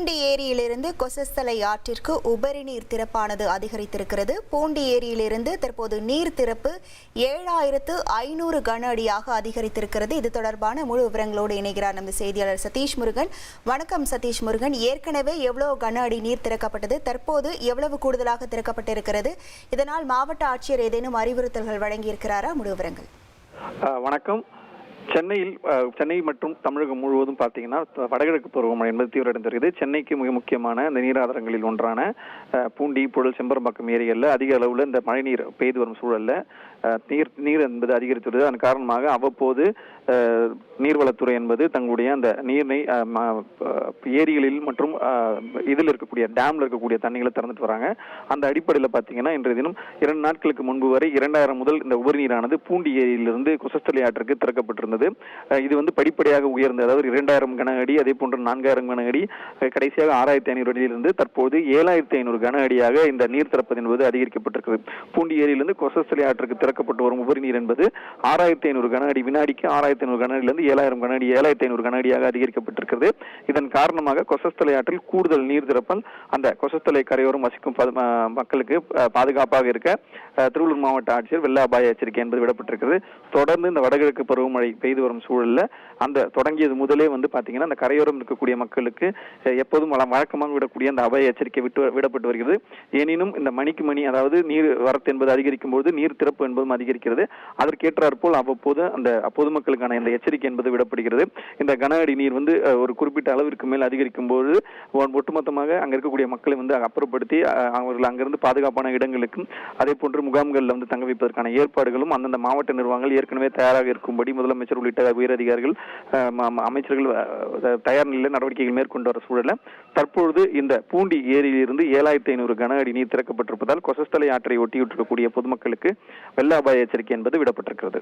பூண்டி ஏரியிலிருந்து கொசஸ்தலை ஆற்றிற்கு உபரி நீர் திறப்பானது அதிகரித்திருக்கிறது. பூண்டி ஏரியிலிருந்து தற்போது நீர் திறப்பு 7500 கன அடியாக அதிகரித்திருக்கிறது. இது தொடர்பான முழு விவரங்களோடு இணைகிறார் நமது செய்தியாளர் சதீஷ் முருகன். வணக்கம் சதீஷ் முருகன். ஏற்கனவே எவ்வளவு கன அடி நீர் திறக்கப்பட்டது, தற்போது எவ்வளவு கூடுதலாக திறக்கப்பட்டிருக்கிறது, இதனால் மாவட்ட ஆட்சியர் ஏதேனும் அறிவுறுத்தல்கள் வழங்கியிருக்கிறாரா? முழு விவரங்கள். வணக்கம். சென்னை மற்றும் தமிழகம் முழுவதும் பார்த்தீங்கன்னா வடகிழக்கு பருவமழை என்பது தீவிரமடைந்து வருகிறது. சென்னைக்கு மிக முக்கியமான இந்த நீராதாரங்களில் ஒன்றான பூண்டி, புழல், செம்பரம்பாக்கம் ஏரிகளில் அதிக அளவில் இந்த மழைநீர் பெய்து வரும் சூழல்ல நீர் என்பது அதிகரித்து வருது. அதன் காரணமாக அவ்வப்போது நீர்வளத்துறை என்பது தங்களுடைய அந்த நீரை ஏரிகளில் மற்றும் இதில் இருக்கக்கூடிய டேம்ல இருக்கக்கூடிய தண்ணிகளை திறந்துட்டு வராங்க. அந்த அடிப்படையில் பார்த்தீங்கன்னா இன்றைய தினம் 2 நாட்களுக்கு முன்பு வரை 2000 முதல் இந்த உபரி நீரானது பூண்டி ஏரியிலிருந்து கொசஸ்தலை ஆற்றுக்கு திறக்கப்பட்டிருந்தது. இது படிப்படியாக உயர்ந்தது. அதாவது 2000 கன அடி, அதே போன்று 4000 கன அடி, கடைசியாக 6500 அடியிலிருந்து தற்போது 7500 கன அடியாக இந்த நீர் திறப்பது என்பது அதிகரிக்கப்பட்டிருக்கிறது. பூண்டி ஏரியிலிருந்து கொசஸ்தலை ஆற்றுக்கு திறக்கப்பட்டு வரும் உபரி நீர் என்பது 6500 கன அடி, வினாடிக்கு 6500 கன அடியிலிருந்து 7000 கன அடி, 7500 கன அடியாக அதிகரிக்கப்பட்டிருக்கிறது. இதன் காரணமாக கொசஸ்தலை ஆற்றில் கூடுதல் நீர் திறப்பால் அந்த கொசஸ்தலை கரையோரம் வசிக்கும் மக்களுக்கு பாதுகாப்பாக இருக்க திருவள்ளூர் மாவட்ட ஆட்சியர் வெள்ள அபாய எச்சரிக்கை என்பது விடப்பட்டிருக்கிறது. தொடர்ந்து இந்த வடகிழக்கு பருவமழை பெய்து வரும் சூழல்ல அந்த தொடங்கியது முதலே பாத்தீங்கன்னா அந்த கரையோரம் இருக்கக்கூடிய மக்களுக்கு எப்போதும் வழக்கமாக விடக்கூடிய அந்த அபாய எச்சரிக்கை விடப்பட்டு வருகிறது. எனினும் இந்த மணிக்கு மணி, அதாவது நீர் வரத்து என்பது அதிகரிக்கும் போது நீர் திறப்பு என்பதும் அதிகரிக்கிறது. அதற்கேற்றாற்போல் அவ்வப்போது அந்த பொதுமக்களுக்கான இந்த எச்சரிக்கை என்பது விடப்படுகிறது. இந்த கன அடி நீர் ஒரு குறிப்பிட்ட அளவிற்கு மேல் அதிகரிக்கும் போது ஒட்டுமொத்தமாக அங்க இருக்கக்கூடிய மக்களை அப்புறப்படுத்தி அவர்கள் அங்கிருந்து பாதுகாப்பான இடங்களுக்கும் அதே போன்று முகாம்களில் தங்க வைப்பதற்கான ஏற்பாடுகளும் அந்தந்த மாவட்ட நிர்வாகங்கள் ஏற்கனவே தயாராக இருக்கும்படி முதலமைச்சர் உள்ளிட்ட உயரதிகாரிகள், அமைச்சர்கள் தயார் நிலையில் நடவடிக்கைகள் மேற்கொண்டு வர சூழல தற்பொழுது இந்த பூண்டி ஏரியிலிருந்து 7500 கன அடி நீர் திறக்கப்பட்டிருப்பதால் கொசஸ்தலை ஆற்றை ஒட்டியிருக்கக்கூடிய பொதுமக்களுக்கு வெள்ள அபாய எச்சரிக்கை என்பது விடப்பட்டிருக்கிறது.